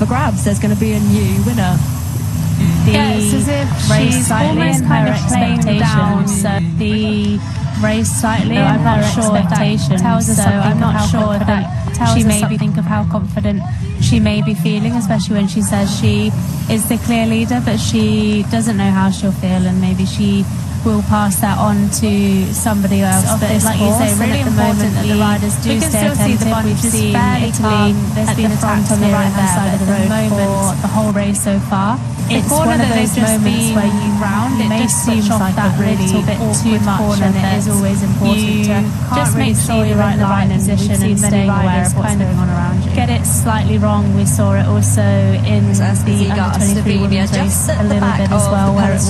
for grabs. There's going to be a new winner. It's as if she's almost kind of playing down. So the race slightly. I'm not sure if that tells us something. I'm not sure if that tells us something of how confident she may be feeling, especially when she says she is the clear leader, but she doesn't know how she'll feel, and maybe she will pass that on to somebody else. But like you say, really important that the riders do stay attentive. We've seen Italy, there's been a front on the right-hand side of the road for the whole race so far. It's one of those moments where you round, it just seems like that little bit too much, and it is always important to just make sure you're in the right position and staying aware of what's going on around you. Get it slightly wrong. We saw it also in the under-23 women's race a little bit as well, where it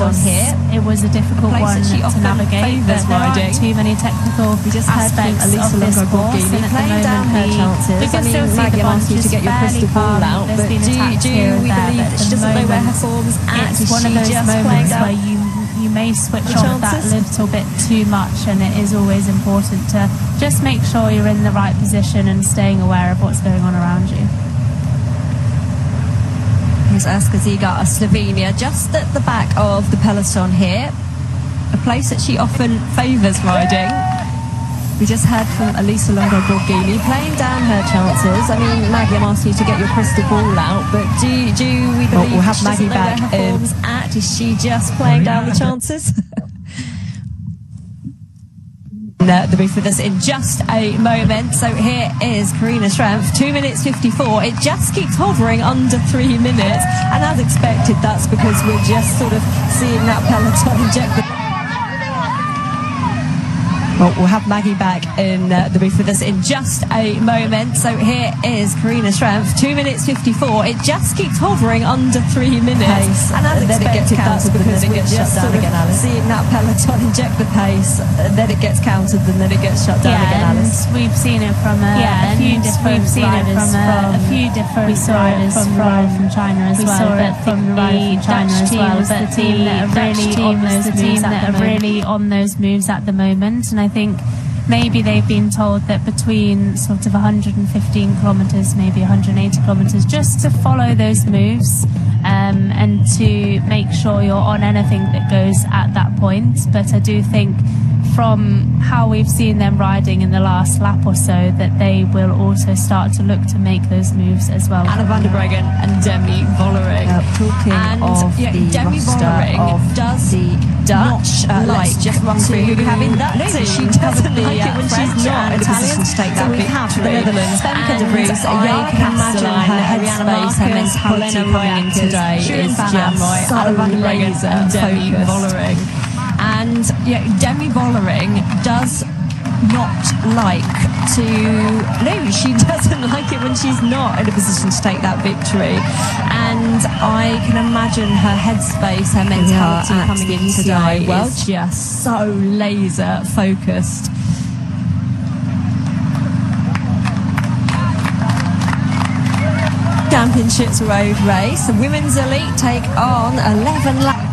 was a difficult one to navigate, but there aren't too many technical aspects of this course, and at the moment we can still see the bunch is fairly calm. There's been attacks here and there, but at the moment it's one of those moments where you may switch off that little bit too much, and it is always important to just make sure you're in the right position and staying aware of what's going on around you. Here's Aska Ziga of Slovenia, just at the back of the peloton here, a place that she often favours riding. We just heard from Elisa Longo-Borghini playing down her chances. I mean, Maggie, I'm asking you to get your crystal ball out, but do we believe we'll have Maggie back where her form's at? Is she just playing down the chances? The booth with us in just a moment. So here is Karina Schrampf, 2 minutes 54. It just keeps hovering under 3 minutes, and as expected, that's because we're just sort of seeing that peloton inject the... Well, we'll have Maggie back in the booth with us in just a moment. So here is Karina Schrampf, 2 minutes 54. It just keeps hovering under 3 minutes. And as expected, that's because we're just sort of seeing that peloton inject the pace, then it gets counted, and then it gets shut down again, Alice. We've seen it from a few different riders. We saw it from China as well, but from the Dutch team as well. But the team that are really on those moves at the moment, and I think maybe they've been told that between sort of 115 kilometres, maybe 180 kilometres, just to follow those moves and to make sure you're on anything that goes at that point. But I do think from how we've seen them riding in the last lap or so that they will also start to look to make those moves as well. Anna van der Breggen and Demi Vollering. Demi Vollering does the Dutch like just run through who we have in that team. She doesn't like it when she's not Italian. So we have the Netherlands, Femke de Vries, I can imagine her headspace, her mentality coming in today is just Anna van der Breggen and Demi Vollering. And Demi Vollering does not like to lose. She doesn't like it when she's not in a position to take that victory. And I can imagine her headspace, her mentality coming in today is just so laser focused. Championships road race. The women's elite take on 11 laps.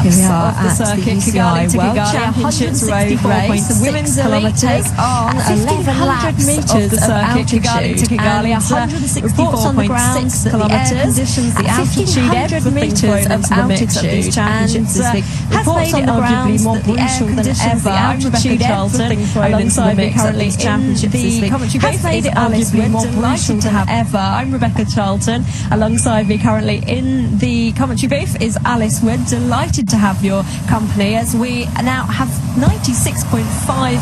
Of the circuit, Kigali to Kigali, Championships road race. The women's elite take on 11 laps of the circuit, Kigali to Kigali, 164.6 kilometres. The altitude, everything thrown into the mix of these championships this week. Reports on the ground more brutal than ever. I'm Rebecca Charlton, alongside me currently in the commentary booth is Alice Wood, delighted to have ever. I'm Rebecca Charlton, alongside me currently in the commentary booth is Alice Wood, delighted to have your company as we now have 96.5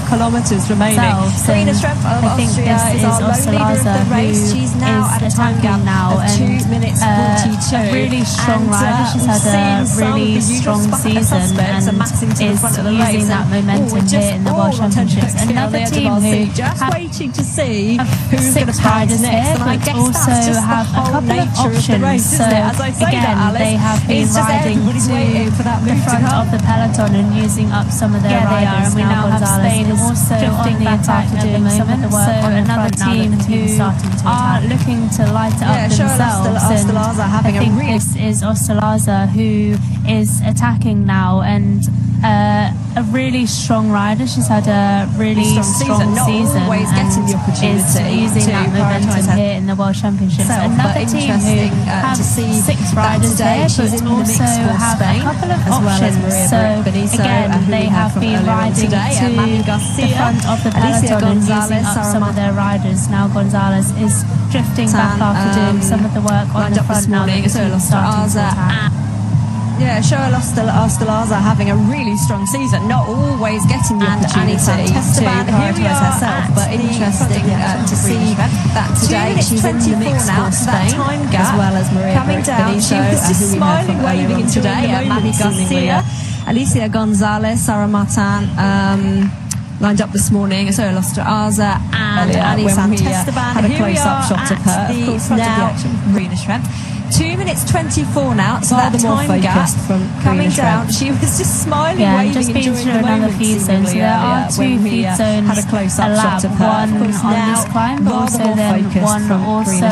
kilometres remaining. Karina Schrampf of Austria is our lone leader of the race. She's now at a time gap of 2 minutes 42. A really strong rider. She's had a really strong season and is using that momentum here in the World Championships. Another team who just waiting to see who's going to riders next, but also have a couple of options. So again, they have been riding to the front of the peloton and using up some of their riders. And we now have Spain also on the attack at the moment. So another team who are looking to light it up themselves. And I think this is Ostalaza who is attacking now, and a really strong rider. She's had a really strong season and is using that momentum here in in the World Championships. Another team who have to see 6 riders there, but also have a couple of options. So again, they have been riding to the front of the peloton and using up some of their riders. Now Gonzalez is drifting back after doing some of the work on the front now. Yeah, Shoa Ostolaza having a really strong season, not always getting the opportunity to prioritise herself, but interesting to see that today. She's in the mix for Spain, as well as Maria coming down. She was just smiling, waving today. Maddie Garcia, Alicia Gonzalez, Sarah Martin, lined up this morning. Shoa Ostolaza and Annie Santesteban. Had a close-up shot of her. Of course, now Marina Schrepp. 2 minutes 24 now, so that time gap from coming down. She was just smiling, waving, just been through another feed zone. So there are 2 feed zones had a close-up shot of her. One on this climb, but also then one also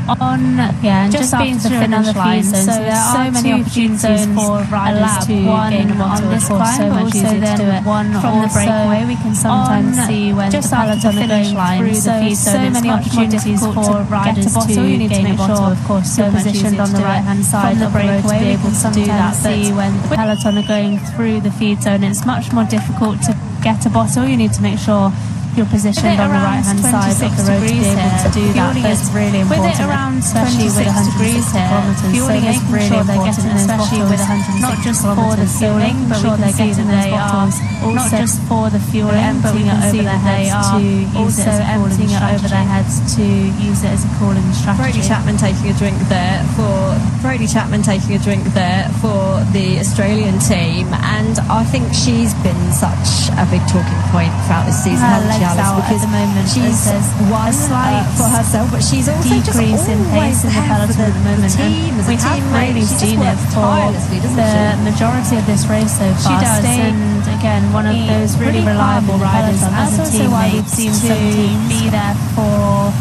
on, and just been through another feed zone. So there are so many opportunities for riders to gain a bottle on this climb, but also then one from the breakaway. We can sometimes see when just the peloton are going through the feed zone. So many opportunities for riders to gain a bottle. Of course, so positioned on the right-hand side of the breakaway. We can sometimes see when the peloton are going through the feed zone. It's much more difficult to get a bottle. You need to make sure you're positioned on the right-hand side of the road to be able to do that. That's really important. With it around especially with 100 degrees here, fueling is really important, especially with 100, not just for the fueling, but we can see that they are not just for the fueling, but we can see that they are also emptying it over their heads to use it as a cooling strategy. Brodie Chapman taking a drink there for the Australian team, and I think she's been such a big talking point throughout this season, hasn't she, Alice? Because at the moment she's won for herself, but she's also decrease in pace in the peloton at the moment. We have really seen it for the majority of this race so far. She does, and again, one of those really reliable riders as a team. Why we've seen some teams be there for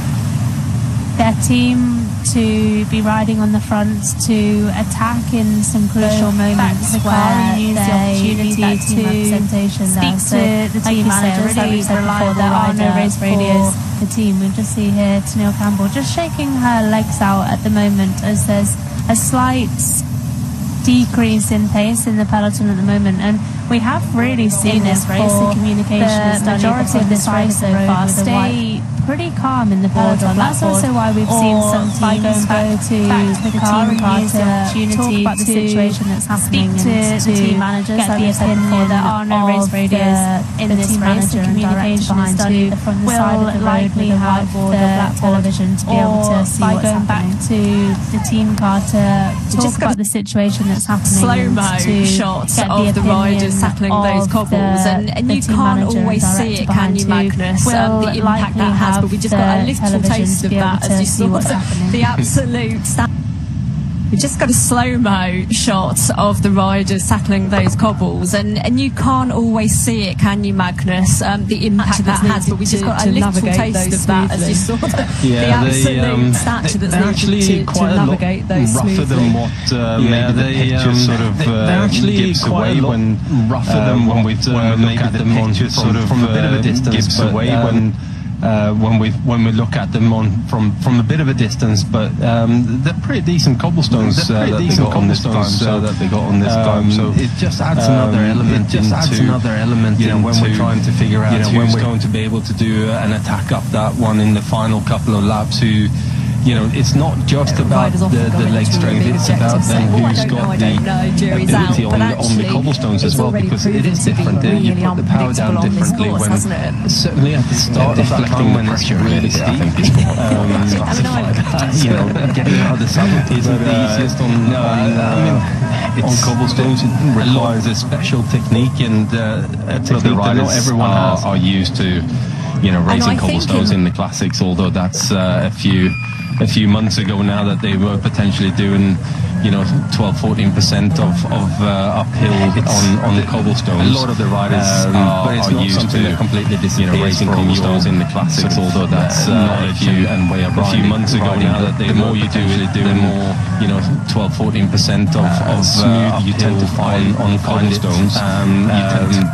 their team to be riding on the front to attack in some crucial moments where they use that team representation there. So the team managers, like we said before, there are no race radios for the team. We just see here Tennille Campbell just shaking her legs out at the moment as there's a slight decrease in pace in the peloton at the moment, and we have really seen this race for the majority of this race so far stay pretty calm in the peloton. That's also why we've seen some teams go to the car and use the opportunity talk about the situation that's happening and to the team managers. Get the opinion. There are no race radios in this race. The communication is done either from the side of the road with a whiteboard or black television to be able to see what's happening. By going back to the team car to talk about the situation that's happening. Slow-mo shots of the riders tackling those cobbles, and you can't always see it, can you, Magnus? The impact that has, but we just got a little taste of that as you saw the absolute we just got a slow-mo shot of the riders tackling those cobbles, and you can't always see it, can you, Magnus? The impact that has, but we just got a little taste of that as you saw the absolute stature that's needed to navigate those smoothly. Rougher than what maybe the picture sort of gives away when we look at the picture sort of from a bit of a distance, gives away when we look at them from a bit of a distance, but they're pretty decent cobblestones that they got on this climb. So it just adds another element into when we're trying to figure out who's going to be able to do an attack up that one in the final couple of laps. It's not just about the leg strength, it's about then who's got the ability on the cobblestones as well, because it is different. You put the power down differently when, certainly at the start of that climb when it's really steep. Getting out of the saddle isn't the easiest on cobblestones. It requires a special technique, and the riders not everyone are used to racing cobblestones in the classics, although that's a few months ago now that they were potentially doing 12-14% of uphill on the cobblestones. A lot of the riders are used to completely racing cobblestones in the classics, although that's a few months ago now that the more you do it, the more 12-14% of smooth you tend to find on cobblestones.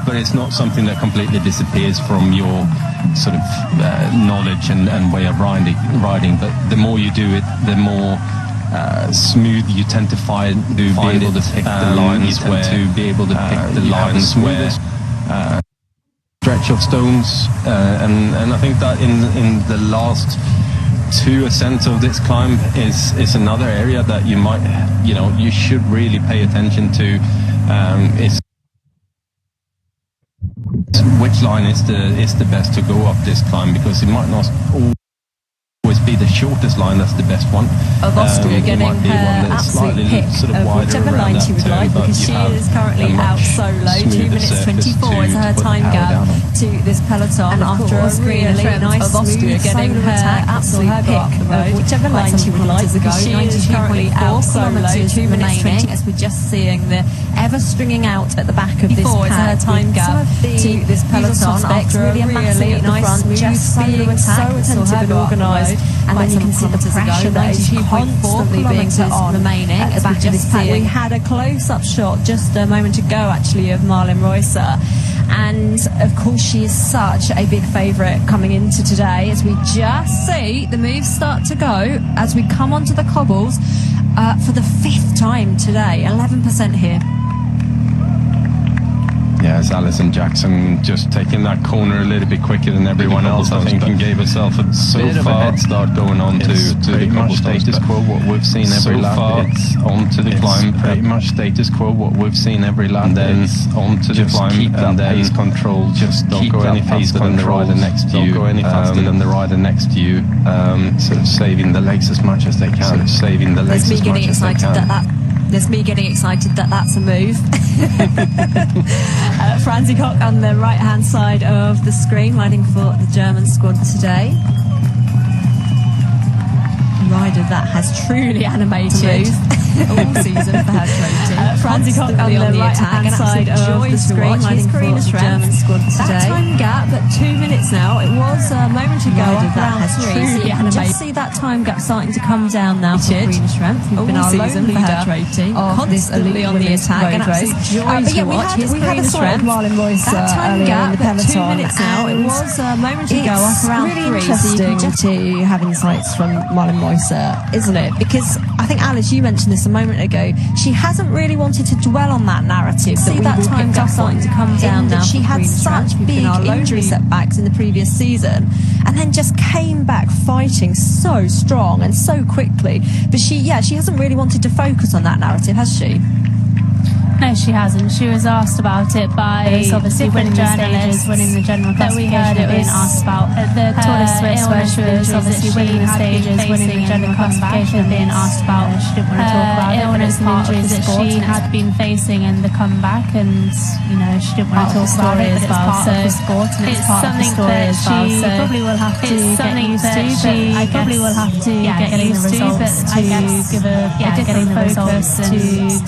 But it's not something that completely disappears from your sort of knowledge and way of riding. But the more you do it, the more smooth you tend to find to be able to pick the lines where stretch of stones, and I think that in the last 2 ascents of this climb is another area that you should really pay attention to. Is which line is the best to go up this climb, because it might not always be the shortest line that's the best one. Of Austria getting her absolute pick sort of whichever line she would like, because she is currently out solo. 2 minutes 24 is her time gap to this peloton, after a really nice of Austria getting her absolute pick of whichever line she would like, because she is currently out solo. 2 minutes 20, as we're just seeing the ever stringing out at the back of this pack. Is her time gap to this peloton after a really nice smooth, just being so attentive and organised. And then you can see the pressure that is constantly being put on remaining at the back of this pack. We had a close-up shot just a moment ago, actually, of Marlin Reusser. And, of course, she is such a big favourite coming into today, as we just see the moves start to go as we come onto the cobbles for the 5th time today. 11% here. Yeah, it's Alison Jackson just taking that corner a little bit quicker than everyone else, I think, and gave herself a bit of a head start going on to the much status quo. What we've seen every lap, it's onto the climb. Pretty much status quo. What we've seen every lap, and then onto the climb, and then pace control. Just don't go any faster than the rider next to you. Don't go any faster than the rider next to you. Sort of saving the legs as much as they can. Saving the legs as much as they can. There's me getting excited that that's a move. Franzi Koch on the right-hand side of the screen, riding for the German squad today. A rider that has truly animated all season for her coaching. Franzi Koch on the right-hand side of the screen, riding for the German squad today. That time gap at 2 minutes now. It was a moment ago up around 3. So you can just see that time gap starting to come down now for Karina Schrenk, who's been our lone leader constantly on the attack. And absolute joy to watch. We had a sight of Marlin Reusser. That time gap at 2 minutes now. It was a moment ago up around 3. It's really interesting to have insights from Marlin Reusser, isn't it? Because I think, Alice, you mentioned this a moment ago, she hasn't really wanted to dwell on that narrative. See that time gap starting to come down now. She had such big injury setbacks in the previous season, and then just came back fighting so strong and so quickly. But she hasn't really wanted to focus on that narrative, has she? No, she hasn't. She was asked about it by different journalists winning the general classification. We heard it being asked about at the Tour de Suisse, where she was obviously winning the stages, winning the general classification, being asked about she didn't want to talk about illness and injuries that she had been facing in the comeback, and she didn't want to talk about it. But it's part of the sport, and it's part of the story as well. So probably will have to get used to. I probably will have to get used to, but to give a different focus, to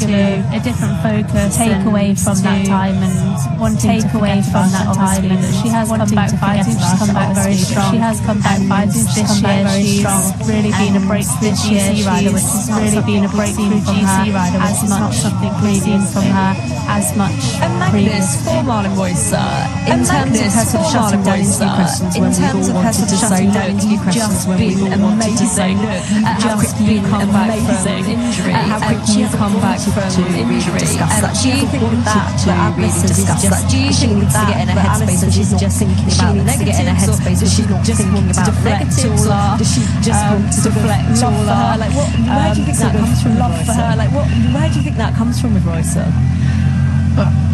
give a different focus. Take away from that time and wanting to away from that time, and she has come back fighting. She's come back very strong. She has come back fighting this year. She's really been a breakthrough GC rider, which has really been a breakthrough GC rider, as much something we've seen from her as much. And Magnus for Marlin Reusser, in terms of her sort of shutting down interview questions, in terms of her sort of shutting down interview questions, when we all wanted to say, look, how quickly you come back from injury, how quickly you come back from injury. Do you think that Alice has discussed that? Do you think that get in a headspace and she's just thinking about the negatives, or does she not just want to deflect all her? Does she just want to deflect all her? Like, where do you think that comes from? Love for her? Like, where do you think that comes from with Reusser?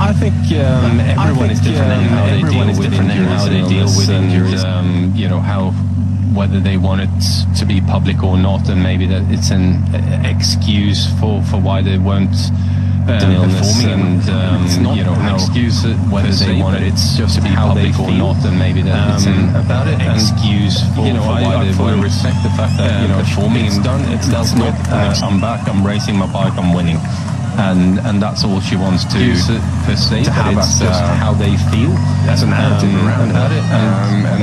I think everyone is different in how they deal with injuries. How whether they want it to be public or not, and maybe that it's an excuse for why they weren't performing, and it's not how excuse whether they want it just to be public or not, and maybe that it's an excuse for why they want. I respect the fact that performing is done. It's not. I'm back. I'm racing my bike. I'm winning. and that's all she wants to perceive. But it's just how they feel. That's a narrative around it,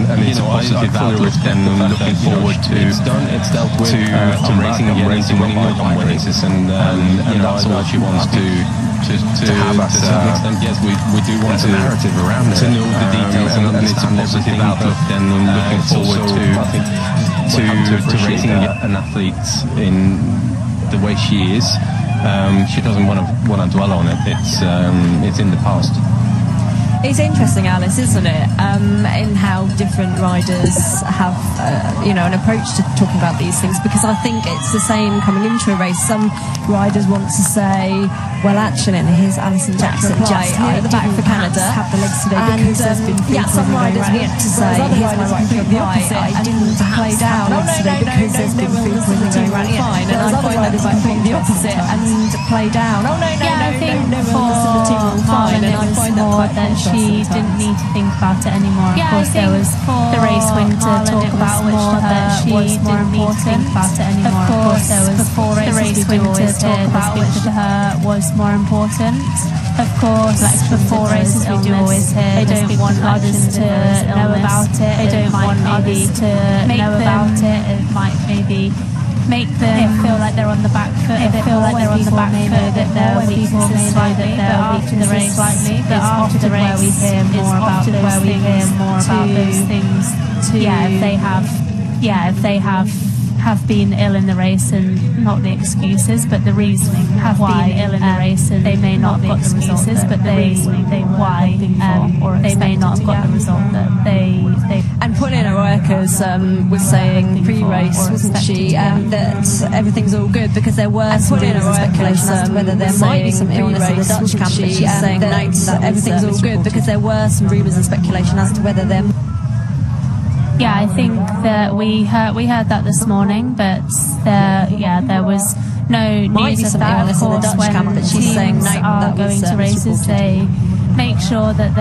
and it's a positive outlook. Then looking forward to it's dealt with to racing again, to winning more races, and that's all she wants to have us. To a certain extent, yes, we do want to narrative around to know the details and it's a positive outlook. Then looking forward to racing an athlete in the way she is. She doesn't want to dwell on it. It's in the past. It's interesting, Alice, isn't it? In how different riders have, an approach to talking about these things, because I think it's the same coming into a race. Some riders want to say, well, actually, and here's Alison Jackson just here at the back for Canada. Have the legs today because there's been some riders want to say, here's my right foot the opposite. I didn't play down yesterday because there's been food when they're going right fine, and I find that is completely the opposite and play down. Oh no, I think for Marlon it was more that she didn't need to think about it anymore. Of course, there was the race win to talk about, which to her was more important. Of course, there was the race win to talk about, which to her was more important. Of course, like before races we do always hear they don't want others to know about it. They don't want others to know about it. It might maybe make them feel like they're on the back foot. They feel like they're on the back foot, that their weaknesses slightly, that after the race slightly, but after the race we hear more about those things. If they have been ill in the race, and not the excuses, but the reasoning have been ill in the race, and they may not have got the excuses, but they may not have got the result that they. And Paulina Roerkers was saying pre-race, wasn't she, that everything's all good because there were some speculation as to whether there might be some illness in the Dutch camp, but she's saying that everything's all good because there were some rumours and speculation as to whether there. Yeah, I think that we heard that this morning, but there was no news of that. Of course, when teams are going to races, they make sure that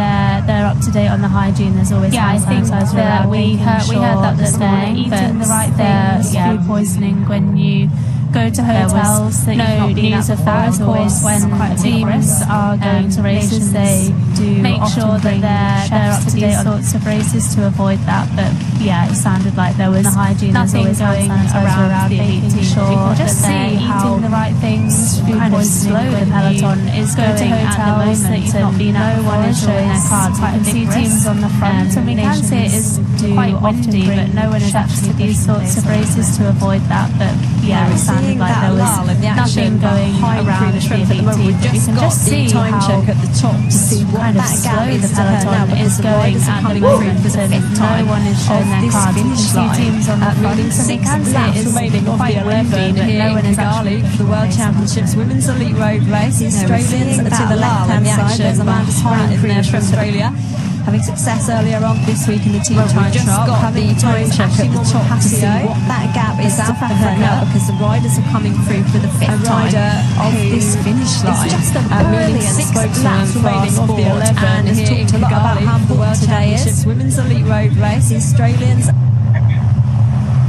they're up to date on the hygiene. There's always I think that we heard that this morning, eating the right things, food poisoning when you go to hotels. There was no news of that. Of course, when teams are going to races, they do make sure that they're up to date on sorts of races to avoid that. But it sounded like there was nothing going around making sure that they're eating the right things. Food poisoning the peloton is going at the moment, and no one is showing their cards. You can see teams on the front, and we can see it is quite windy, but no one is actually these sorts of races to avoid that. But it sounded like there was nothing going around the PVT. But you can just see how at the top to see what kind of slow the peloton is going at the moment, and no one is showing their cards. You can see teams on the front, so we can see it is quite windy, but no one is actually for the World Championships Women's Elite Road Race. The Australians to the left-hand side. There's Amanda Spratt in there from Australia, having success earlier on this week in the team time trial. Got the time check at the top to see what that gap is out for her now, because the riders are coming through for the fifth time of this finish line. It's just a brilliant 6 laps remaining of the 11, and has talked a lot about how the World Championships Women's Elite Road Race. The Australians.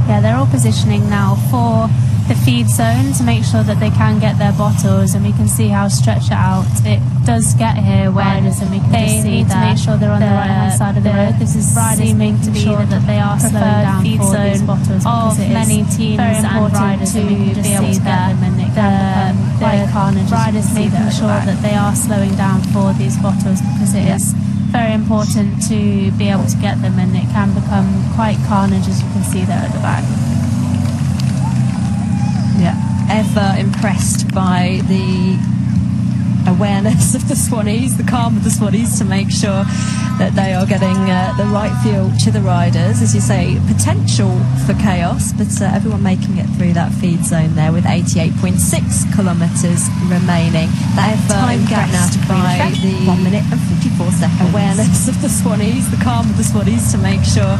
Yeah, they're all positioning now for the feed zone to make sure that they can get their bottles, and we can see how stretched out it does get here when they need to make sure they're on the right hand side of the road. This is seeming to be that they are slowing down feed for these bottles of many teams and riders, to be able to get them, and it can become quite carnage. Riders making sure that they are slowing down for these bottles, because it is very important to be able to get them, and it can become quite carnage, as you can see there at the back. Ever impressed by the awareness of the Swannies, the calm of the Swannies, to make sure that they are getting the right feel to the riders. As you say, potential for chaos, but everyone making it through that feed zone there with 88.6 kilometres remaining. That time gap now to by the 1 minute and 54 seconds. Awareness of the Swannies, the calm of the Swannies, to make sure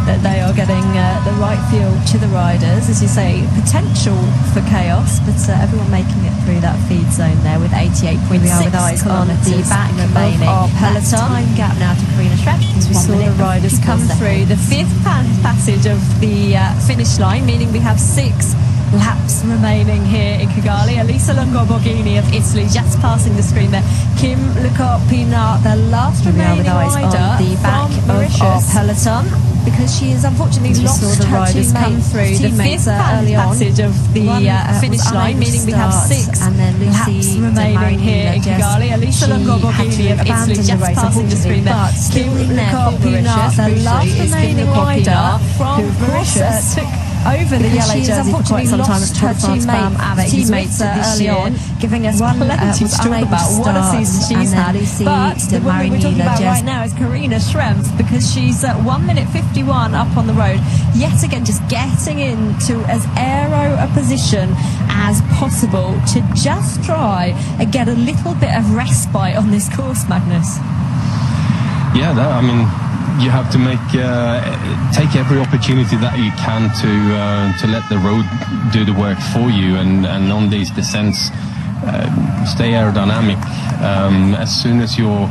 that they are getting the right feel to the riders. As you say, potential for chaos, but everyone making it through that feed zone there with 88.6 with eyes on the back remaining. Our peloton. Time gap now to Karina Schreck. As we saw the riders come through the fifth passage of the finish line, meaning we have 6 laps remaining here in Kigali. Elisa Longo Borghini of Italy just passing the screen there. Kim Lukot-Pinard, the last remaining rider on the back of our peloton, because she has unfortunately lost the her riders come through the fifth early passage of the finish line, meaning we have 6 and then laps remaining here in Kigali. Elisa Longo Borghini of Italy just passing the screen there. Kim Lukot-Pinard, the last remaining rider from Mauritius, took over the yellow jersey for quite some time as Tour de France teammates early on, giving us plenty to talk about. What a season she's had. But the woman we're talking about right now is Karina Schrempf, because she's 1 minute 51 up on the road. Yet again, just getting into as aero a position as possible to just try and get a little bit of respite on this course, Magnus. Yeah, I mean, you have to take every opportunity that you can to let the road do the work for you, and on these descents stay aerodynamic. As soon as you're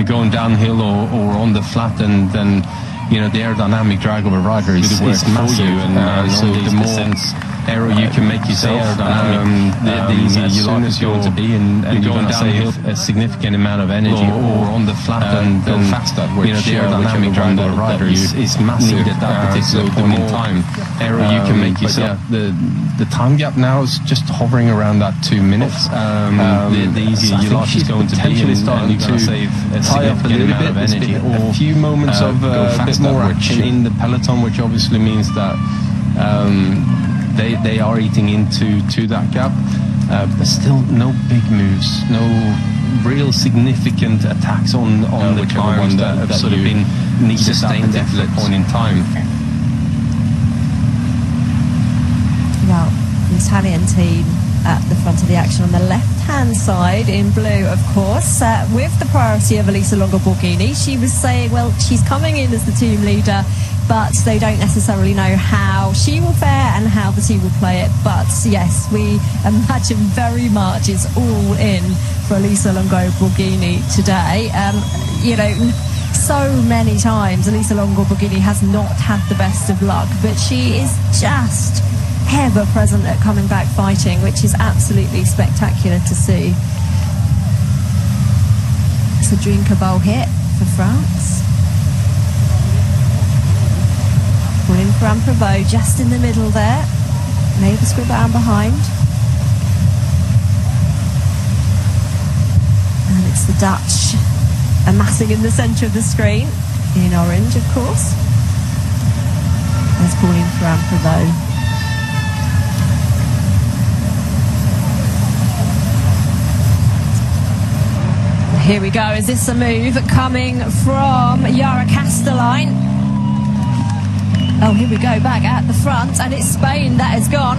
going downhill or on the flat, and then the aerodynamic drag of a rider is massive, and so the more descents aero you can make yourself aerodynamic, the easier as soon as you're to be, and you're going to save a significant amount of energy, or on the flat and go faster, which the aerodynamic drag of a rider is massive at that particular point in time. Aero you can make yourself. The time gap now is just hovering around that 2 minutes. The easier your life is going to be, and you're going to save a significant amount of energy. A few moments of a bit more action in the peloton, which obviously means that they are eating into that gap, but still no big moves, no real significant attacks on the climbs that have sort of been needed at that point in time. Well, the Italian team at the front of the action on the left-hand side in blue, of course, with the priority of Elisa Longo Borghini. She was saying, well, she's coming in as the team leader, but they don't necessarily know how she will fare and how the team will play it. But yes, we imagine very much it's all in for Elisa Longo Borghini today. So many times Elisa Longo Borghini has not had the best of luck, but she is just ever present at coming back fighting, which is absolutely spectacular to see. It's a drinkable hit for France. Pauline Ferrand-Prévot just in the middle there. Mavis Scribban behind. And it's the Dutch amassing in the centre of the screen, in orange, of course. There's Pauline Ferrand-Prévot. Here we go. Is this a move coming from Yara Castelline? Oh, here we go, back at the front, and it's Spain that is gone.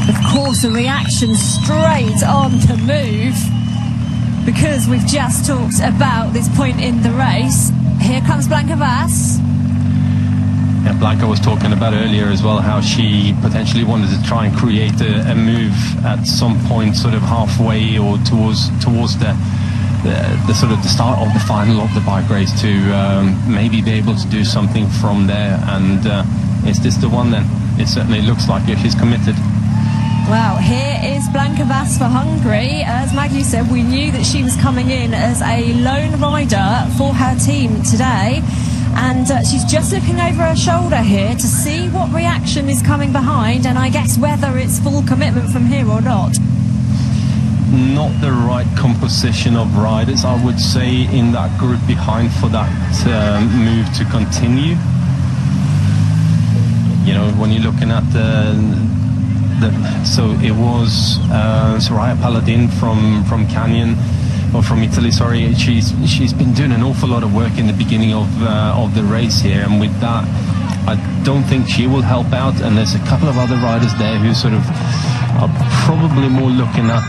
Of course, a reaction straight on the move, because we've just talked about this point in the race. Here comes Blanca Vas. Yeah, Blanca was talking about earlier as well how she potentially wanted to try and create a move at some point, sort of halfway or towards the sort of the start of the final of the bike race, to maybe be able to do something from there. And is this the one then? It certainly looks like it. She's committed. Well, here is Blanca Vas for Hungary. As Maggie said, we knew that she was coming in as a lone rider for her team today. And she's just looking over her shoulder here to see what reaction is coming behind, and I guess whether it's full commitment from here or not. Not the right composition of riders, I would say, in that group behind for that move to continue. When you're looking at so it was Soraya Paladin from Canyon, or from Italy, sorry. She's been doing an awful lot of work in the beginning of the race here, and with that, I don't think she will help out. And there's a couple of other riders there who sort of are probably more looking at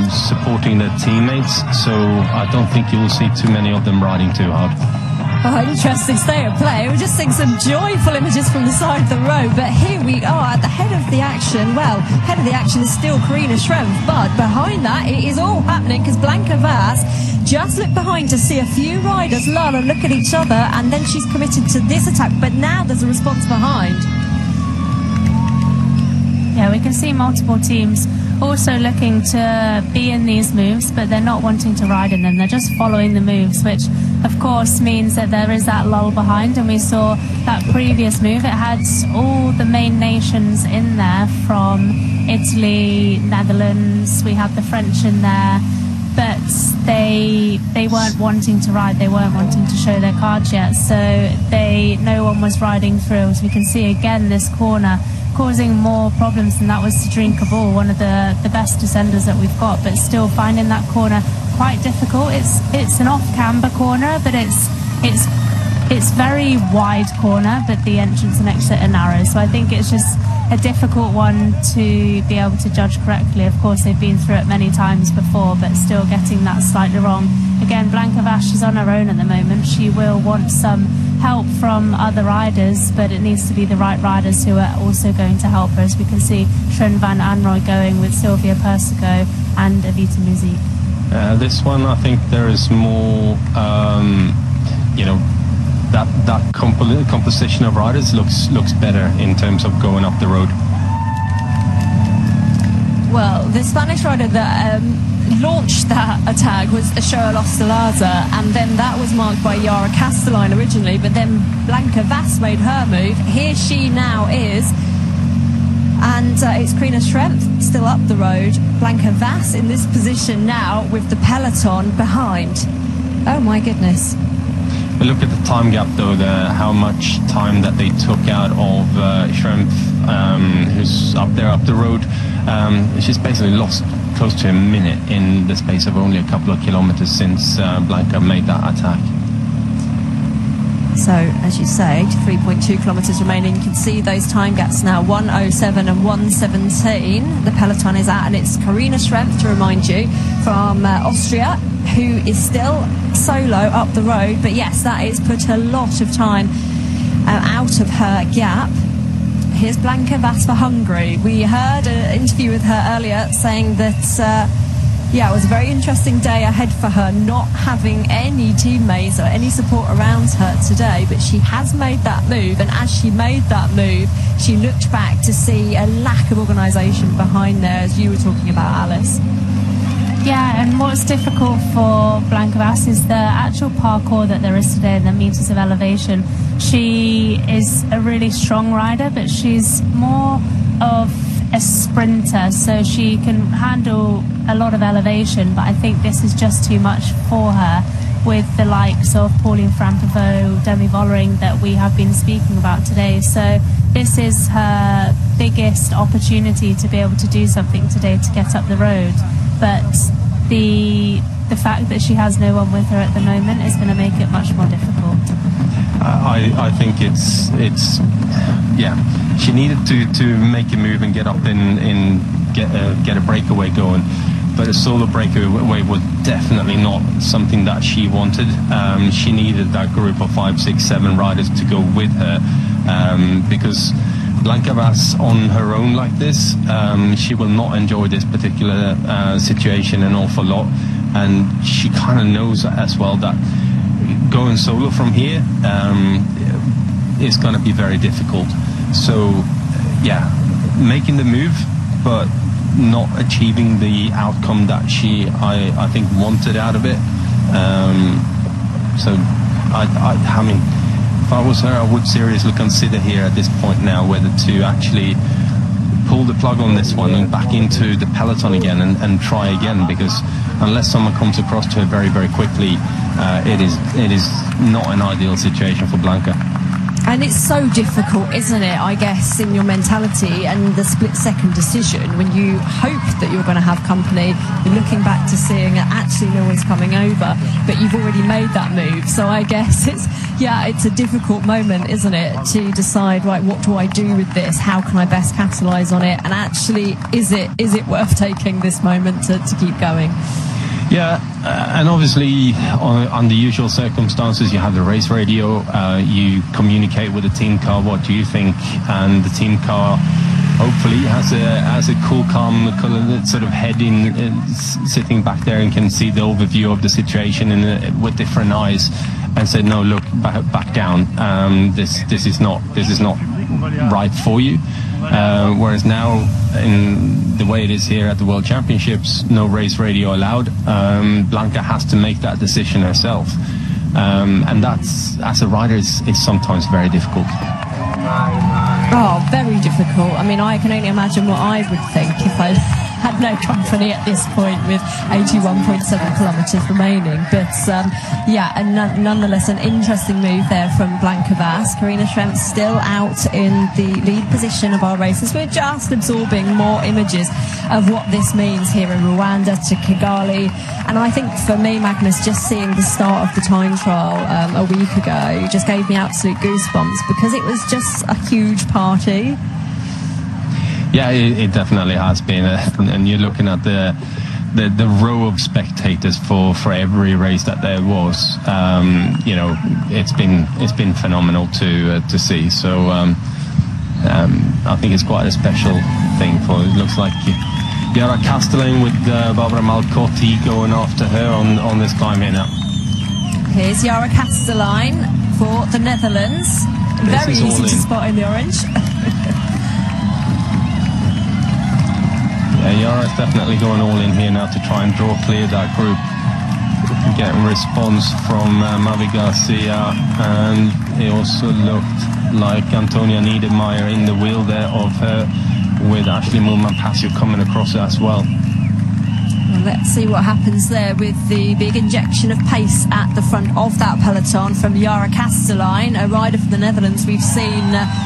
supporting their teammates. So I don't think you will see too many of them riding too hard. Oh, interesting state of play. We're just seeing some joyful images from the side of the road, but here we are at the head of the action. Well, head of the action is still Karina Schrempf, but behind that it is all happening because Blanka Vas just looked behind to see a few riders lull and look at each other, and then she's committed to this attack, but now there's a response behind. Yeah, we can see multiple teams also looking to be in these moves, but they're not wanting to ride in them. They're just following the moves, which of course means that there is that lull behind. And we saw that previous move, it had all the main nations in there, from Italy, Netherlands, we had the French in there, but they weren't wanting to ride, they weren't wanting to show their cards yet, so no one was riding through. As we can see again, this corner causing more problems than that was to Drinka Ball, one of the best descenders that we've got, but still finding that corner quite difficult. It's an off-camber corner, but it's very wide corner, but the entrance and exit are narrow, so I think it's just a difficult one to be able to judge correctly. Of course, they've been through it many times before, but still getting that slightly wrong. Again, Blanka Vas is on her own at the moment. She will want some help from other riders, but it needs to be the right riders who are also going to help her, as we can see Trun van Anrooy going with Sylvia Persico and Evita Muziek. This one, I think there is more, that composition of riders looks better in terms of going up the road. Well, the Spanish rider that launched that attack was Shoel Ostalaza, and then that was marked by Yara Castelline originally, but then Blanka Vas made her move. Here she now is, and it's Karina Schrempf still up the road. Blanka Vas in this position now with the peloton behind. Oh my goodness. But look at the time gap though, how much time that they took out of Schrempf, who's up the road. She's basically lost close to a minute in the space of only a couple of kilometers since Blanka made that attack. So, as you say, 3.2 kilometres remaining. You can see those time gaps now, 1:07 and 1:17. The peloton is out, and it's Karina Schrempf, to remind you, from Austria, who is still solo up the road. But yes, that has put a lot of time out of her gap. Here's Blanka Vas for Hungary. We heard an interview with her earlier saying that it was a very interesting day ahead for her, not having any teammates or any support around her today, but she has made that move, and as she made that move, she looked back to see a lack of organisation behind there, as you were talking about, Alice. Yeah, and what's difficult for Blanka Vas is the actual parkour that there is today, and the meters of elevation. She is a really strong rider, but she's more of a sprinter, so she can handle a lot of elevation, but I think this is just too much for her, with the likes of Pauline Frampevaux, Demi Vollering that we have been speaking about today. So this is her biggest opportunity to be able to do something today to get up the road, but the fact that she has no one with her at the moment is going to make it much more difficult. I think it's she needed to make a move and get up and get a breakaway going, but a solo breakaway was definitely not something that she wanted. She needed that group of 5, 6, 7 riders to go with her, because Blanka Vas on her own like this, she will not enjoy this particular situation an awful lot, and she kind of knows as well that going solo from here is going to be very difficult. So making the move but not achieving the outcome that she I think wanted out of it. So I mean, if I was her, I would seriously consider here at this point now whether to actually pull the plug on this one and back into the peloton again and try again, because unless someone comes across to her very, very quickly, it is not an ideal situation for Blanka. And it's so difficult, isn't it, I guess, in your mentality and the split-second decision when you hope that you're going to have company, you're looking back to seeing that actually no one's coming over, but you've already made that move. So I guess it's a difficult moment, isn't it, to decide, right, what do I do with this? How can I best capitalise on it? And actually, is it worth taking this moment to keep going? Yeah, And obviously, under usual circumstances, you have the race radio. You communicate with the team car. What do you think? And the team car hopefully has a cool, calm sort of head sitting back there and can see the overview of the situation with different eyes, and said, no, look, back down. This is not right for you. Whereas now, in the way it is here at the World Championships, no race radio allowed. Blanca has to make that decision herself, and that's, as a rider, is sometimes very difficult. Oh, very difficult. I mean, I can only imagine what I would think if I had no company at this point with 81.7 kilometres remaining. But yeah, and nonetheless, an interesting move there from Blanca Vas. Karina Schrempf still out in the lead position of our races. We're just absorbing more images of what this means here in Rwanda to Kigali. And I think for me, Magnus, just seeing the start of the time trial a week ago just gave me absolute goosebumps, because it was just a huge party. Yeah, it definitely has been, and you're looking at the row of spectators for every race that there was. You know, it's been phenomenal to see. So I think it's quite a special thing for. It looks like Yara Castellane with Barbara Malcotti going after her on this climb here now. Here's Yara Castellane for the Netherlands. Very easy to spot in the orange. Yeah, Yara's definitely going all in here now to try and draw clear that group. Getting response from Mavi Garcia, and it also looked like Antonia Niedermeyer in the wheel there of her, with Ashley Moolman-Pasio coming across as well. Well, let's see what happens there with the big injection of pace at the front of that peloton from Yara Castellane, a rider from the Netherlands we've seen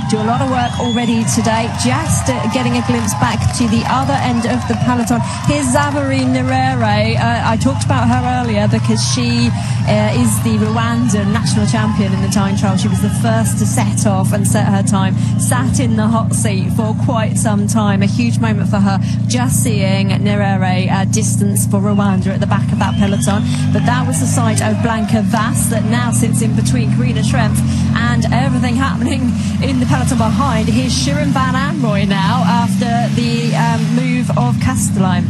do a lot of work already today. Just getting a glimpse back to the other end of the peloton. Here's Zavarine Nerere. I talked about her earlier because she is the Rwandan national champion in the time trial. She was the first to set off and set her time. Sat in the hot seat for quite some time. A huge moment for her. Just seeing Nerere distance for Rwanda at the back of that peloton. But that was the sight of Blanca Vas that now sits in between Karina Schrempf and everything happening in the peloton behind. Here's Shirin Van Anrooy now after the move of Castellane.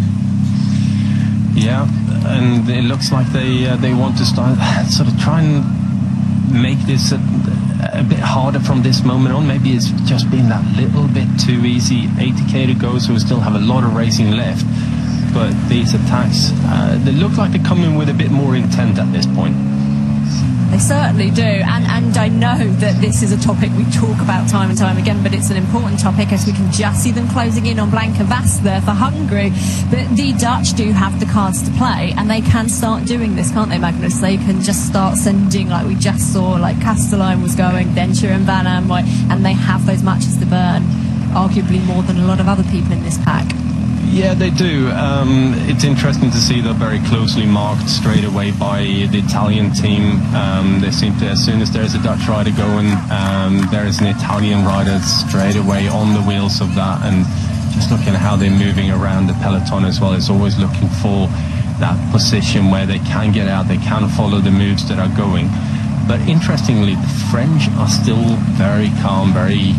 Yeah, and it looks like they want to start sort of try and make this a bit harder from this moment on. Maybe it's just been that little bit too easy. 80k to go, so we still have a lot of racing left. But these attacks, they look like they're coming with a bit more intent at this point. They certainly do, and I know that this is a topic we talk about time and time again, but it's an important topic as we can just see them closing in on Blanca Vas there for Hungary. But the Dutch do have the cards to play, and they can start doing this, can't they, Magnus? They can just start sending, like we just saw, like Castellane was going, then Shirin Van Anrooy, and they have those matches to burn, arguably more than a lot of other people in this pack. Yeah, they do. It's interesting to see they're very closely marked straight away by the Italian team. They seem to, as soon as there's a Dutch rider going, there is an Italian rider straight away on the wheels of that. And just looking at how they're moving around the peloton as well, it's always looking for that position where they can get out, they can follow the moves that are going. But interestingly, the French are still very calm, very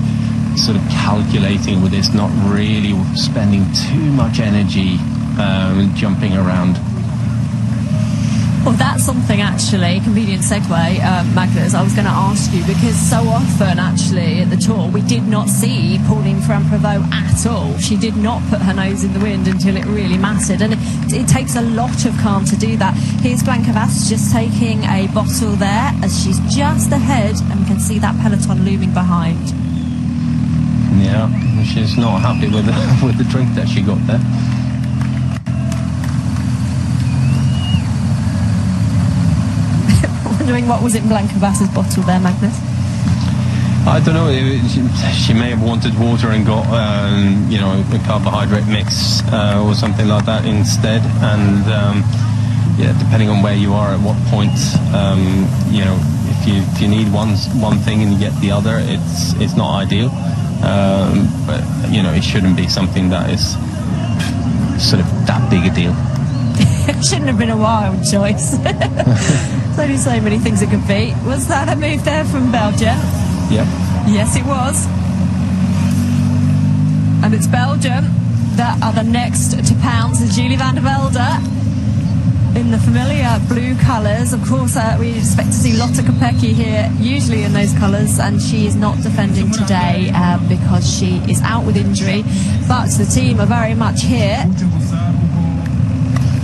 sort of calculating with this, not really spending too much energy jumping around. Well, that's something actually, convenient segue, Magnus, I was going to ask you, because so often actually at the Tour we did not see Pauline Ferrand-Prévot at all. She did not put her nose in the wind until it really mattered, and it takes a lot of calm to do that. Here's Blanca Vas just taking a bottle there as she's just ahead, and we can see that peloton looming behind. Yeah, she's not happy with the drink that she got there. Wondering what was in Blanca Vas's bottle there, Magnus? I don't know. She may have wanted water and got you know, a carbohydrate mix or something like that instead. And yeah, depending on where you are at what point, you know, if you need one thing and you get the other, it's not ideal. But you know, it shouldn't be something that is sort of that big a deal. Shouldn't have been a wild choice. There's only so many things that could be. Was that a move there from Belgium? Yep. Yes, it was. And it's Belgium that are the next to pounce. Julie van der Velde in the familiar blue colours. Of course, we expect to see Lotte Kopecky here, usually in those colours, and she is not defending today because she is out with injury. But the team are very much here.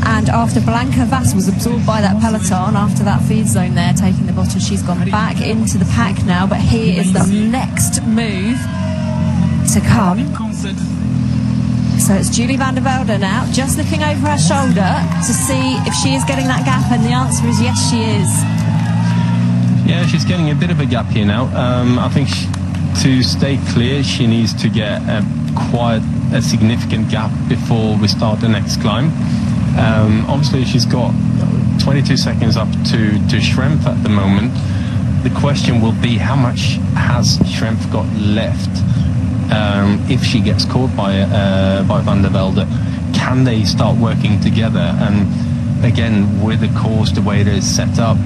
And after Blanca Vass was absorbed by that peloton, after that feed zone there, taking the bottle, she's gone back into the pack now. But here is the next move to come. So it's Julie van der Velde now, just looking over her shoulder to see if she is getting that gap, and the answer is yes, she is. Yeah, she's getting a bit of a gap here now. I think to stay clear, she needs to get quite a significant gap before we start the next climb. Obviously, she's got 22 seconds up to Schrempf at the moment. The question will be, how much has Schrempf got left? If she gets caught by van der Velde, can they start working together? And again, with the course the way it is set up,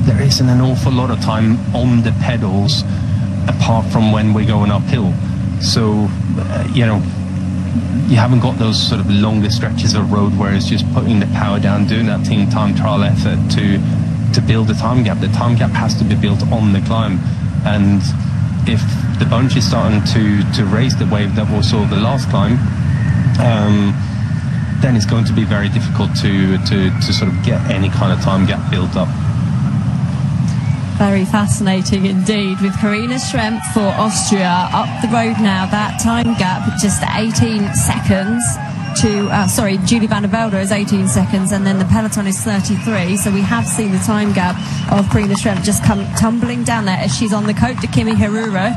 there isn't an awful lot of time on the pedals apart from when we're going uphill. So you know, you haven't got those sort of longer stretches of road where it's just putting the power down, doing that team time trial effort to build a time gap. The time gap has to be built on the climb, and if the bunch is starting to raise the wave that we saw the last climb, then it's going to be very difficult to sort of get any kind of time gap built up. Very fascinating indeed, with Karina Schrempf for Austria up the road now. That time gap just 18 seconds to, Julie van der Velde is 18 seconds, and then the peloton is 33. So we have seen the time gap of Karina Schrempf just come tumbling down there as she's on the Côte de Kimi Herrera.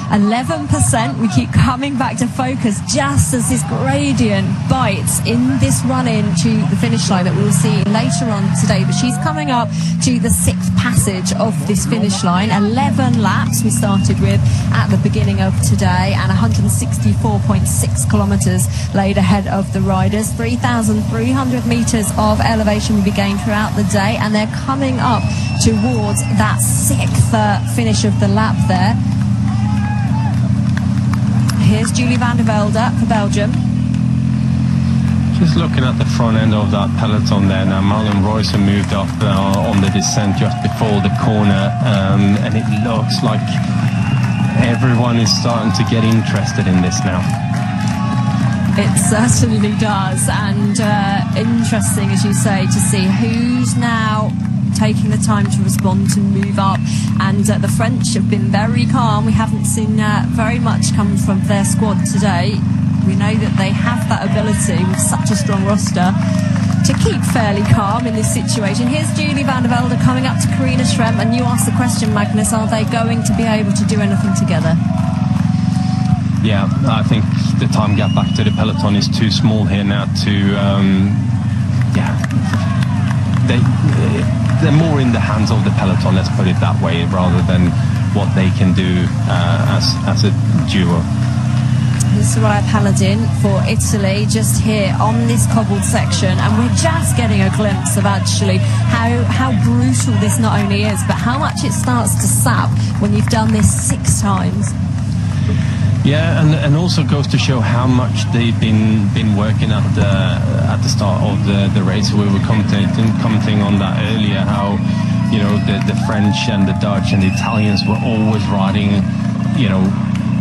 11%. We keep coming back to focus just as this gradient bites in this run-in to the finish line that we will see later on today. But she's coming up to the 6th passage of this finish line. 11 laps we started with at the beginning of today, and 164.6 kilometres laid ahead of the riders. 3,300 metres of elevation will be gained throughout the day, and they're coming up towards that 6th finish of the lap there. Here's Julie van der Velde for Belgium. Just looking at the front end of that peloton there now, Marlon Royce moved up on the descent just before the corner, and it looks like everyone is starting to get interested in this now. It certainly does, and interesting, as you say, to see who's now taking the time to respond, to move up. And the French have been very calm. We haven't seen very much come from their squad today. We know that they have that ability with such a strong roster to keep fairly calm in this situation. Here's Julie van der Velde coming up to Karina Schrempf, and you asked the question, Magnus, are they going to be able to do anything together? Yeah, I think the time gap back to the peloton is too small here now to they're more in the hands of the peloton, let's put it that way, rather than what they can do as a duo. This is Soraya Paladin for Italy, just here on this cobbled section, and we're just getting a glimpse of actually how brutal this not only is, but how much it starts to sap when you've done this 6 times. Yeah, and also goes to show how much they've been working at the start of the race. We were commenting on that earlier, how, you know, the French and the Dutch and the Italians were always riding, you know,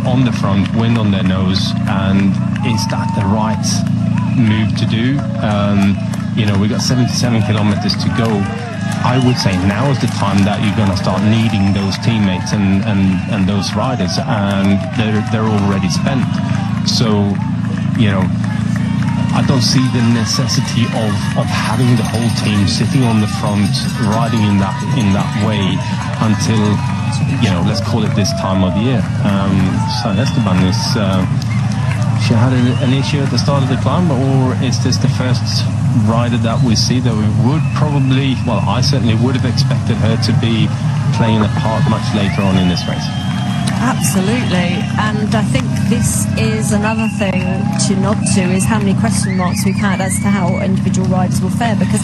on the front, wind on their nose, and is that the right move to do? You know, we got 77 kilometers to go. I would say now is the time that you're going to start needing those teammates and those riders, and they're already spent. So, you know, I don't see the necessity of having the whole team sitting on the front, riding in that way until, you know, let's call it this time of the year. So Esteban is, she had an issue at the start of the climb, or is this the first rider that we see that we would probably, well, I certainly would have expected her to be playing a part much later on in this race? Absolutely, and I think this is another thing to nod to, is how many question marks we've had as to how individual riders will fare, because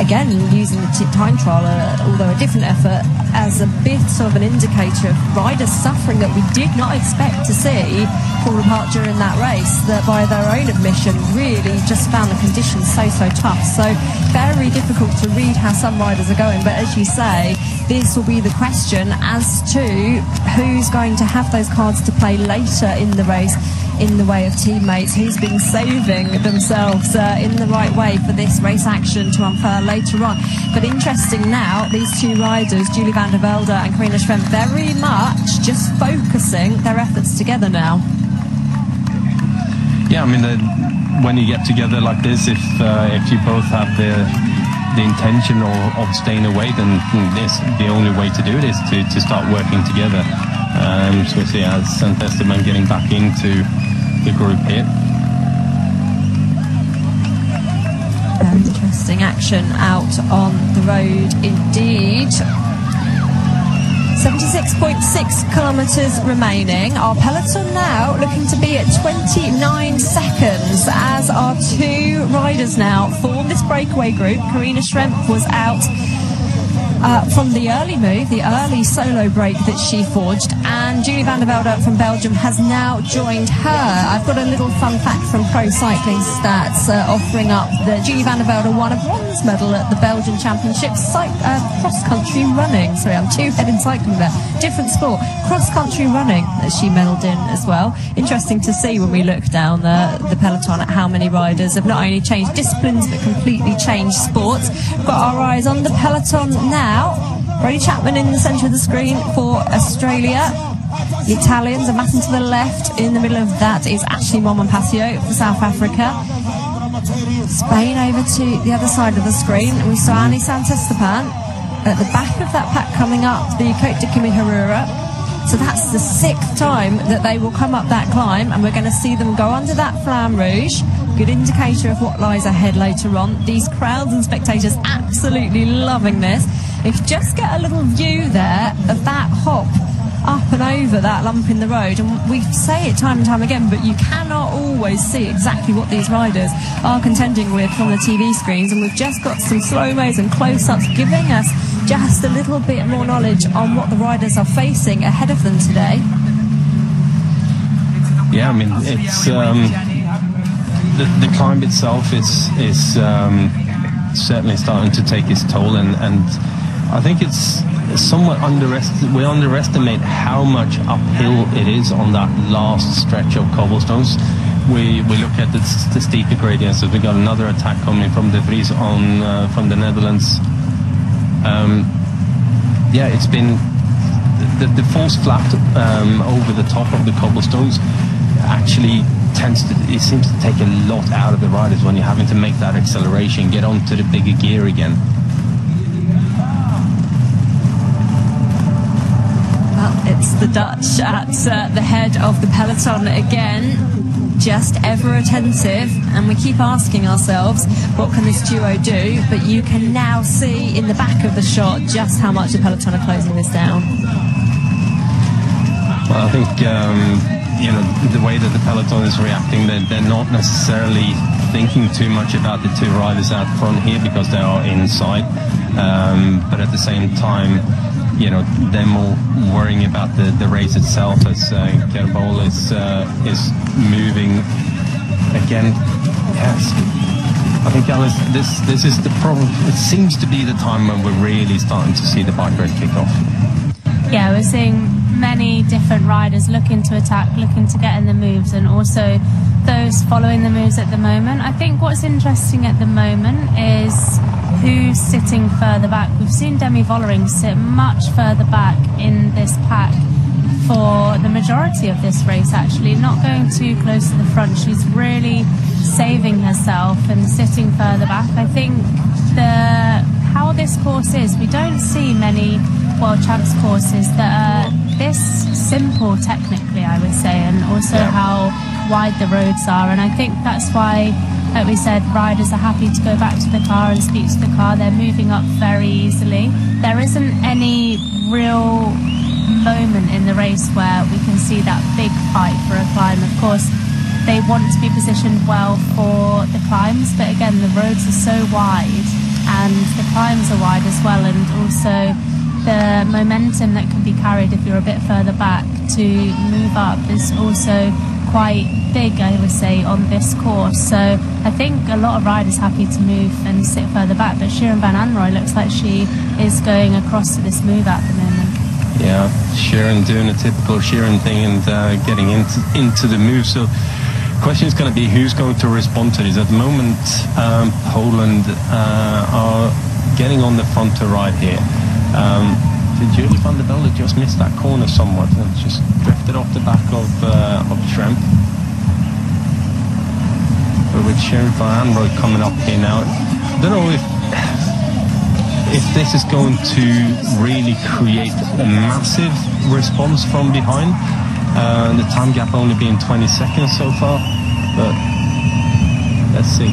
again, using the time trial, although a different effort, as a bit of an indicator of riders suffering that we did not expect to see fall apart during that race, that by their own admission really just found the conditions so tough. So very difficult to read how some riders are going, but as you say, this will be the question as to who's going to have those cards to play later in the race in the way of teammates, who's been saving themselves in the right way for this race action to unfurl later on. But interesting now, these two riders, Julie van der Velde and Karina Schwem, very much just focusing their efforts together now. Yeah, I mean, when you get together like this, if you both have the intention of staying away, then this the only way to do it is to start working together. So we see as St. Esteban getting back into the group here. Very interesting action out on the road indeed. 76.6 kilometres remaining. Our peloton now looking to be at 29 seconds as our two riders now form this breakaway group. Karina Schwem was out from the early move, the early solo break that she forged, and Julie van der Velde from Belgium has now joined her. I've got a little fun fact from Pro Cycling Stats offering up that Julie van der Velde won a bronze medal at the Belgian Championships cross-country running. Sorry, I'm two-headed cycling there. Different sport. Cross-country running that she medalled in as well. Interesting to see when we look down the peloton at how many riders have not only changed disciplines but completely changed sports. We've got our eyes on the peloton now. Brody Chapman in the centre of the screen for Australia. The Italians are massing to the left. In the middle of that is Ashley Momompasio for South Africa. Spain over to the other side of the screen. And we saw Annie Santesteban at the back of that pack coming up the Côte de Kimihurura. So that's the 6th time that they will come up that climb, and we're going to see them go under that Flamme Rouge. Good indicator of what lies ahead later on. These crowds and spectators absolutely loving this. If you just get a little view there of that hop up and over that lump in the road, and we say it time and time again, but you cannot always see exactly what these riders are contending with from the TV screens, and we've just got some slow-mos and close-ups giving us just a little bit more knowledge on what the riders are facing ahead of them today. Yeah, I mean, it's the climb itself is certainly starting to take its toll, and I think it's somewhat we underestimate how much uphill it is on that last stretch of cobblestones. We look at the steeper gradients, so we got another attack coming from De Vries on from the Netherlands. Yeah, it's been the false flat over the top of the cobblestones actually it seems to take a lot out of the riders when you're having to make that acceleration, get onto the bigger gear again. Well, it's the Dutch at the head of the peloton again, just ever attentive, and we keep asking ourselves, what can this duo do? But you can now see in the back of the shot just how much the peloton are closing this down. Well, I think you know, the way that the peloton is reacting, they're not necessarily thinking too much about the two riders out front here because they are inside, but at the same time, you know, they're more worrying about the race itself as Kerbol is moving again. Yes, I think, Alice, this is the problem. It seems to be the time when we're really starting to see the bike race kick off. Yeah, we're seeing many different riders looking to attack, looking to get in the moves, and also those following the moves at the moment. I think what's interesting at the moment is who's sitting further back. We've seen Demi Vollering sit much further back in this pack for the majority of this race, actually, not going too close to the front. She's really saving herself and sitting further back. I think how this course is, we don't see many World Champs courses that are this simple technically, I would say, and also how wide the roads are. And I think that's why, like we said, riders are happy to go back to the car and speak to the car. They're moving up very easily. There isn't any real moment in the the race where we can see that big fight for a climb. Of course, they want to be positioned well for the climbs, but again, the roads are so wide and the climbs are wide as well, and also the momentum that can be carried if you're a bit further back to move up is also quite big, I would say, on this course. So I think a lot of riders happy to move and sit further back, but Shirin Van Anrooy looks like she is going across to this move at the moment. Yeah, Shirin doing a typical Shirin thing and getting into the move. So the question is going to be who's going to respond to this. At the moment, Poland are getting on the front to ride here. Julie van der Velde just missed that corner somewhat and just drifted off the back of Schrempf. But with Shirin Van Anrooy coming up here now, I don't know if this is going to really create a massive response from behind. The time gap only being 20 seconds so far, but let's see.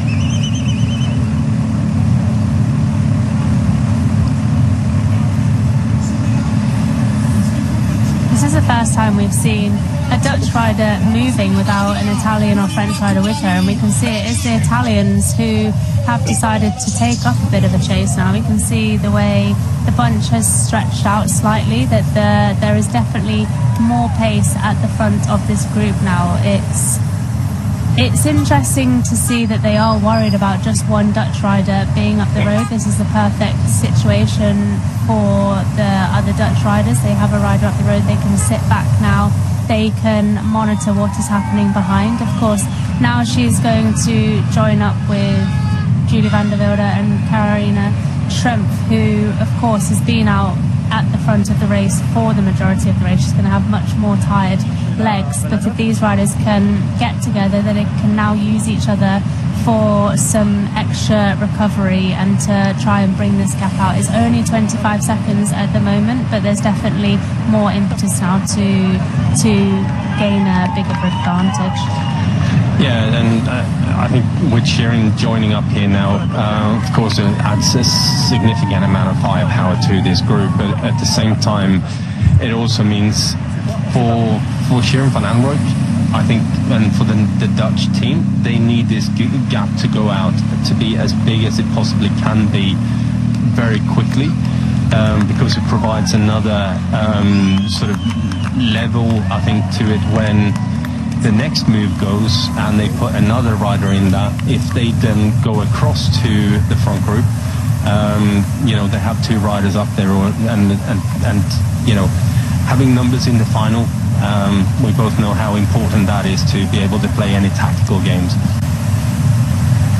This is the first time we've seen a Dutch rider moving without an Italian or French rider with her, and we can see it is the Italians who have decided to take up a bit of a chase now. We can see the way the bunch has stretched out slightly, that there is definitely more pace at the front of this group now. It's interesting to see that they are worried about just one Dutch rider being up the road. This is the perfect situation for the other Dutch riders. They have a rider up the road, they can sit back now, they can monitor what is happening behind. Of course, now she's going to join up with Julie van der Velde and Carolina Schrempf, who of course has been out at the front of the race for the majority of the race. She's going to have much more tired legs, but if these riders can get together, then they can now use each other for some extra recovery and to try and bring this gap out. It's only 25 seconds at the moment, but there's definitely more impetus now to gain a bigger advantage. Yeah, and I think with Shirin joining up here now, of course it adds a significant amount of firepower to this group, but at the same time it also means for Shirin Van Anrooy, I think, and for the Dutch team, they need this gap to go out to be as big as it possibly can be very quickly, because it provides another sort of level, I think, to it when the next move goes and they put another rider in that. If they then go across to the front group, you know, they have two riders up there, and you know, having numbers in the final, we both know how important that is to be able to play any tactical games.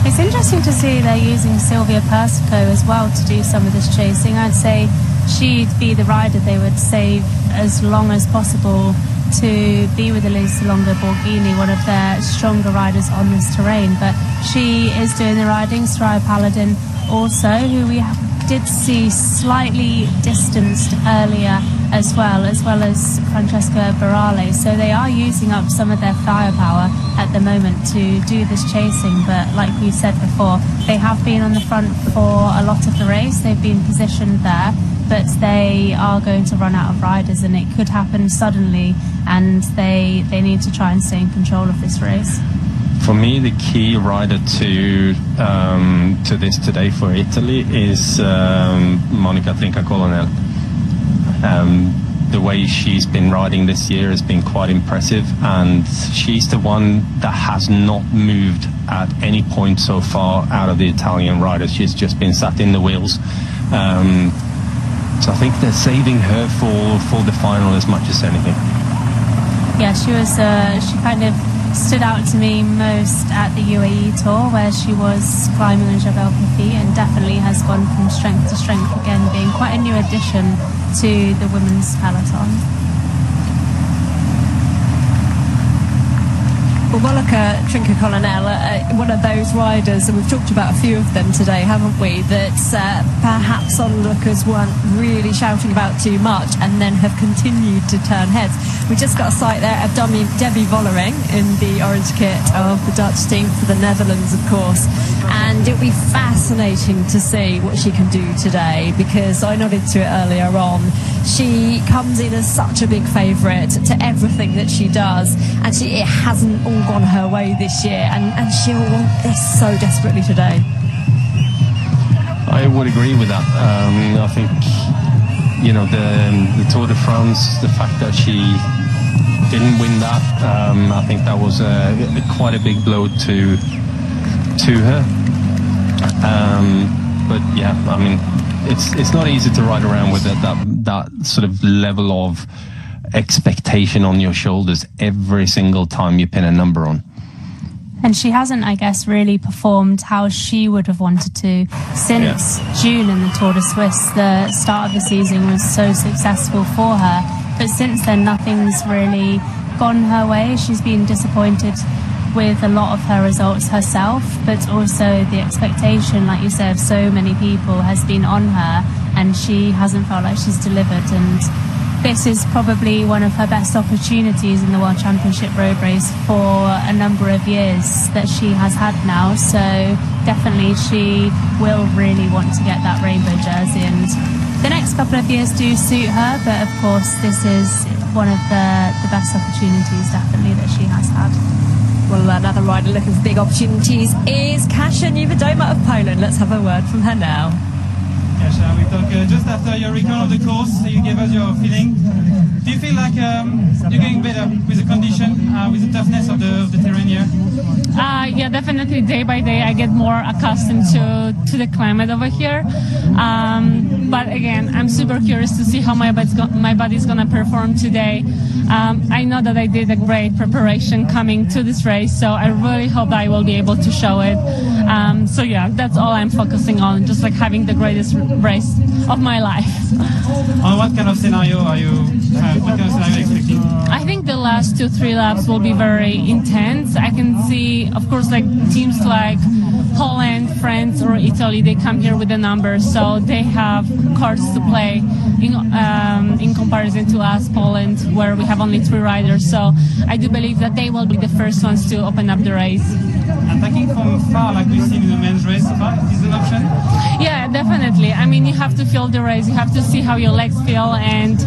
It's interesting to see they're using Silvia Persico as well to do some of this chasing. I'd say she'd be the rider they would save as long as possible to be with Elisa Longo Borghini, one of their stronger riders on this terrain, but she is doing the riding. Soraya Paladin also, who we did see slightly distanced earlier as well as Francesca Barale. So they are using up some of their firepower at the moment to do this chasing, but like we said before, they have been on the front for a lot of the race. They've been positioned there, but they are going to run out of riders, and it could happen suddenly, and they need to try and stay in control of this race. For me, the key rider to this today for Italy is Monica Trinca-Colonel. The way she's been riding this year has been quite impressive, and she's the one that has not moved at any point so far out of the Italian riders. She's just been sat in the wheels. So I think they're saving her for the final as much as anything. Yeah, she kind of stood out to me most at the UAE Tour, where she was climbing on Jebel Kafi, and definitely has gone from strength to strength again, being quite a new addition to the women's peloton. Well, Woloka Trinca-Colonel, one of those riders, and we've talked about a few of them today, haven't we, that perhaps onlookers weren't really shouting about too much and then have continued to turn heads. We just got a sight there of Debbie Vollering in the orange kit of the Dutch team for the Netherlands, of course. And it'll be fascinating to see what she can do today, because I nodded to it earlier on. She comes in as such a big favourite to everything that she does, and it hasn't all gone her way this year, and she'll want this so desperately today. I would agree with that. I think, you know, the Tour de France, the fact that she didn't win that, I think that was quite a big blow to her. But yeah, I mean, it's not easy to ride around with that sort of level of expectation on your shoulders every single time you pin a number on. And she hasn't, I guess, really performed how she would have wanted to since June in the Tour de Suisse. The start of the season was so successful for her, but since then nothing's really gone her way. She's been disappointed with a lot of her results herself, but also the expectation, like you said, of so many people has been on her, and she hasn't felt like she's delivered. And this is probably one of her best opportunities in the World Championship road race for a number of years that she has had now. So definitely she will really want to get that rainbow jersey, and the next couple of years do suit her, but of course this is one of the best opportunities definitely that she has had. Well, another rider looking for big opportunities is Kasia Niewiadoma of Poland. Let's have a word from her now. Kasia, we talked just after your return of the course. You gave us your feeling. Do you feel like you're getting better with the condition, with the toughness of the terrain here? Yeah, definitely. Day by day, I get more accustomed to the climate over here. But again, I'm super curious to see how my body's gonna perform today. I know that I did a great preparation coming to this race, so I really hope I will be able to show it. So yeah, that's all I'm focusing on, just like having the greatest race of my life. On what kind of scenario are you expecting? I think the last 2-3 laps will be very intense. I can see, of course, like teams like Poland, France or Italy, they come here with the numbers, so they have cards to play in comparison to us, Poland, where we have only 3 riders. So I do believe that they will be the first ones to open up the race. Attacking from far, like we've seen in the men's race so far, is an option? Yeah, definitely. I mean, you have to feel the race, you have to see how your legs feel, and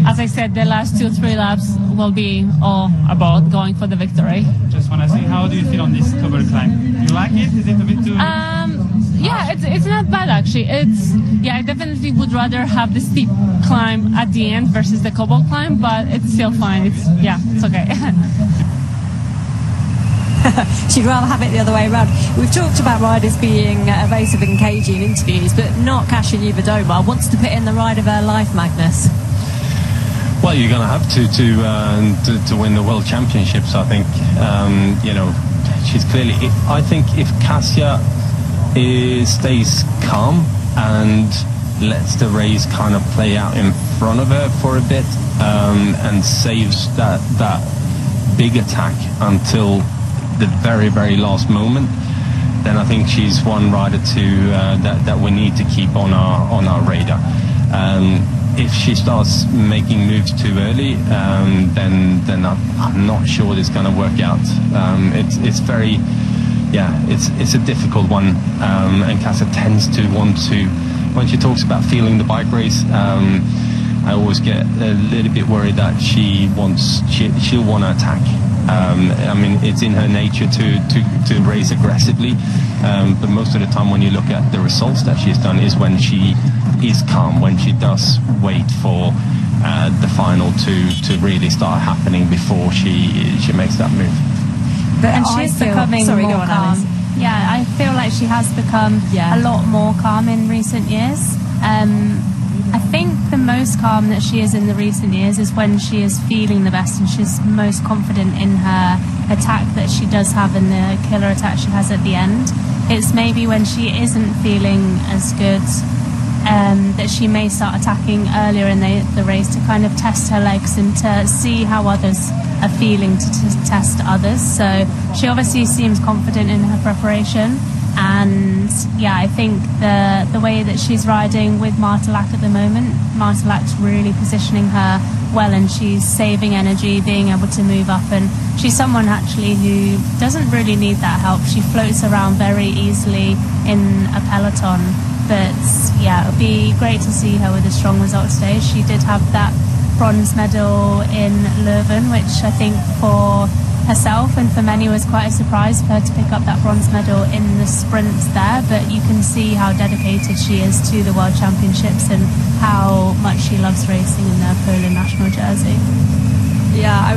as I said, the last 2-3 laps will be all about going for the victory. Just want to say, how do you feel on this cobble climb? You like it? Is it a bit too... Yeah, it's not bad actually. I definitely would rather have the steep climb at the end versus the cobble climb, but it's still fine. It's okay. She'd rather have it the other way around. We've talked about riders being evasive and cagey in interviews, but not Kasia Niewiadoma. Wants to put in the ride of her life, Magnus. Well, you're going to have to win the World Championships, I think. You know, she's clearly... I think if Kasia stays calm and lets the race kind of play out in front of her for a bit, and saves that big attack until the very, very last moment, then I think she's one rider that we need to keep on our radar. If she starts making moves too early, then I'm not sure it's going to work out. It's very... Yeah, it's a difficult one, and Kasia tends to want to, when she talks about feeling the bike race, I always get a little bit worried that she'll want to attack. I mean, it's in her nature to race aggressively, but most of the time when you look at the results that she's done is when she is calm, when she does wait for the final to really start happening before she makes that move. And she's becoming more calm. Yeah, I feel like she has become a lot more calm in recent years. I think the most calm that she is in the recent years is when she is feeling the best and she's most confident in her attack that she does have and the killer attack she has at the end. It's maybe when she isn't feeling as good that she may start attacking earlier in the race to kind of test her legs and to see how others are feeling, to test others. So she obviously seems confident in her preparation. And yeah, I think the way that she's riding with Martelak at the moment, Martelak's really positioning her well, and she's saving energy, being able to move up, and she's someone actually who doesn't really need that help. She floats around very easily in a peloton. But yeah, it would be great to see her with a strong result today. She did have that bronze medal in Leuven, which I think for herself and for many was quite a surprise for her to pick up that bronze medal in the sprints there. But you can see how dedicated she is to the World Championships and how much she loves racing in their Poland national jersey. Yeah,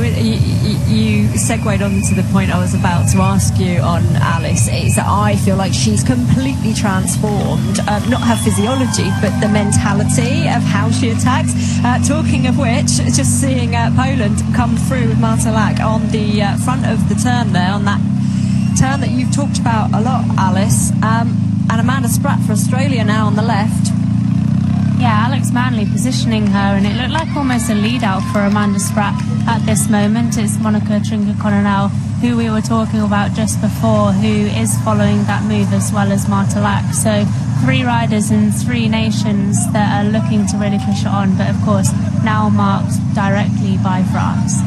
you segued on to the point I was about to ask you on Alice, is that I feel like she's completely transformed, not her physiology, but the mentality of how she attacks. Talking of which, just seeing Poland come through with Martelak on the front of the turn there, on that turn that you've talked about a lot, Alice, and Amanda Spratt for Australia now on the left. Yeah, Alex Manley positioning her, and it looked like almost a lead out for Amanda Spratt at this moment. It's Monica Trinca-Coronel, who we were talking about just before, who is following that move as well as Martelak. So 3 riders in 3 nations that are looking to really push it on, but of course now marked directly by France.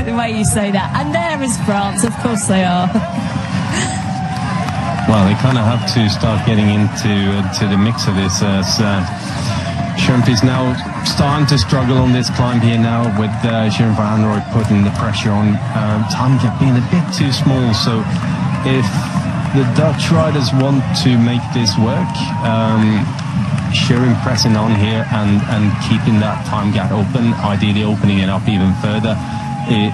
The way you say that. And there is France, of course they are. Well, they kind of have to start getting into the mix of this, as Schirmp is now starting to struggle on this climb here now, with Shirin van Anrooij putting the pressure on. Time gap being a bit too small, so if the Dutch riders want to make this work, Shirin pressing on here and keeping that time gap open, ideally opening it up even further,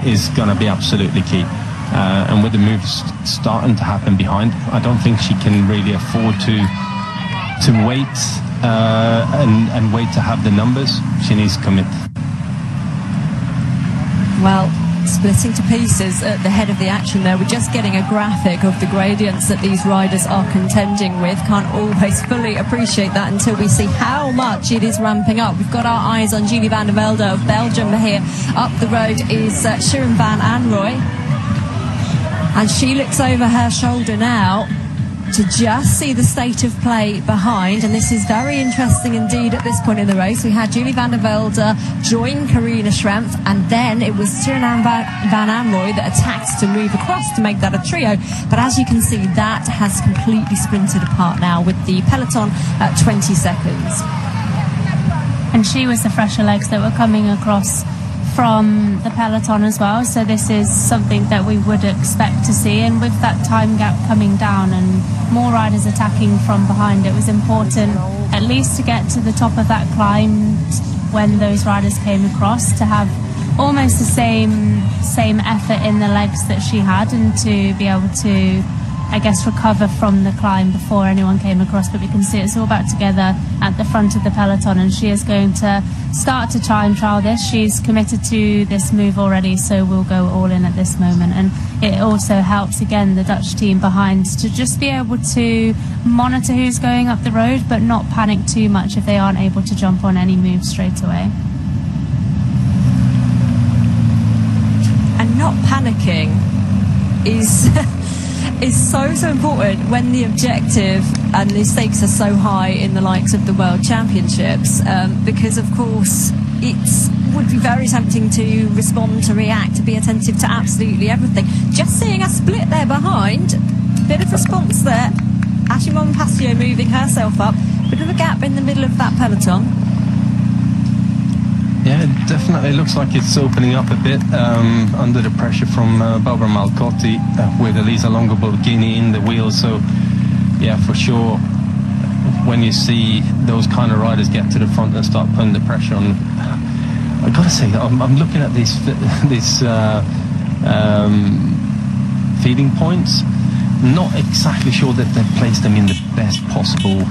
is going to be absolutely key. And with the moves starting to happen behind, I don't think she can really afford to wait and wait to have the numbers. She needs to commit. Well, splitting to pieces at the head of the action there. We're just getting a graphic of the gradients that these riders are contending with. Can't always fully appreciate that until we see how much it is ramping up. We've got our eyes on Julie van der Velde of Belgium here. Up the road is Shirin van Anrooij. And she looks over her shoulder now to just see the state of play behind. And this is very interesting indeed at this point in the race. We had Julie van der Velde join Carina Schrempf, and then it was Shirin van Anrooij that attacked to move across to make that a trio. But as you can see, that has completely splintered apart now, with the peloton at 20 seconds. And she was the fresher legs that were coming across from the peloton as well, so this is something that we would expect to see. And with that time gap coming down and more riders attacking from behind, it was important at least to get to the top of that climb when those riders came across, to have almost the same effort in the legs that she had, and to be able to, I guess, recover from the climb before anyone came across. But we can see it's all back together at the front of the peloton, and she is going to start to try and trial this. She's committed to this move already, so we'll go all in at this moment. And it also helps, again, the Dutch team behind to just be able to monitor who's going up the road, but not panic too much if they aren't able to jump on any move straight away. And not panicking is so important when the objective and the stakes are so high in the likes of the World Championships, because of course it would be very tempting to respond, to react, to be attentive to absolutely everything. Just seeing a split there behind, bit of response there. Ashimon Pasio moving herself up, bit of a gap in the middle of that peloton. Yeah, it definitely looks like it's opening up a bit under the pressure from Barbara Malcotti with Elisa Longo-Borghini in the wheel. So, yeah, for sure, when you see those kind of riders get to the front and start putting the pressure on, I gotta say, I'm looking at these feeding points. Not exactly sure that they've placed them in the best possible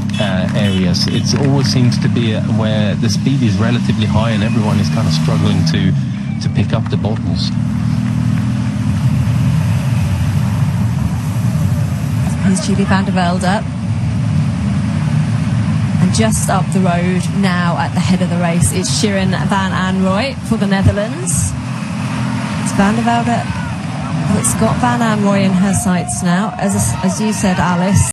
areas. It always seems to be where the speed is relatively high and everyone is kind of struggling to pick up the bottoms. Here's Julie van der Velde. just up the road now at the head of the race, it's Shirin van Anrooy for the Netherlands. It's Van der Velde. It's got Van Anrooy in her sights now. As you said, Alice,